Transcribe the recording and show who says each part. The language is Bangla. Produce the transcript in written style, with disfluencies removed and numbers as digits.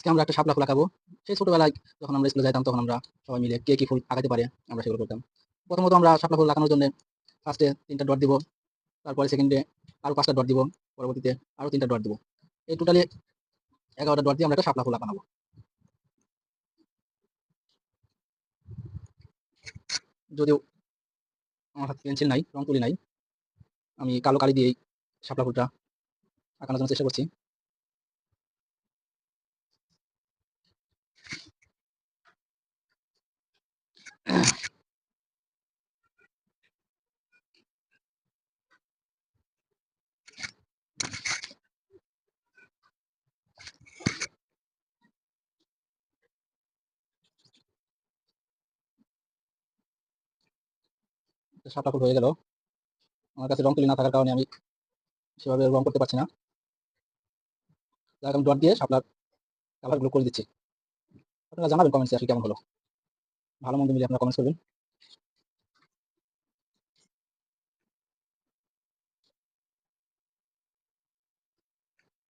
Speaker 1: আজকে আমরা একটা শাপলা ফুল আঁকাবো। সেই ছোটবেলায় যখন আমরা স্কুলে যাইতাম তখন আমরা সবাই মিলে কে কি ফুল আঁকাতে পারে আমরা সেগুলো করতাম। প্রথমত আমরা শাপলা ফুল আঁকানোর জন্য ফার্স্টে 3টা ডট দিব, তারপরে সেকেন্ডে আরো 5টা ডট দিব, পরবর্তীতে আরো 3টা ডট দিব। এই টোটালি 11টা ডট দিয়ে আমরা একটা শাপলা ফুল বানাবো। যদিও আমার হাতে পেন্সিল নাই, রং তুলি নাই, আমি কালো কালি দিয়েই শাপলা ফুলটা আঁকানোর জন্য চেষ্টা করছি। শাপলা ফুল হয়ে গেল। আমার কাছে রং তুলি না থাকার কারণে আমি সেভাবে রং করতে পারছি না। যার আমি ডট দিয়ে শাপলার কালারগুলো করে দিচ্ছি। আপনারা জানাবেন কমেন্টসে আসলে কেমন হলো। ভালো মন্দ মিলিয়ে আপনারা কমেন্টস করবেন।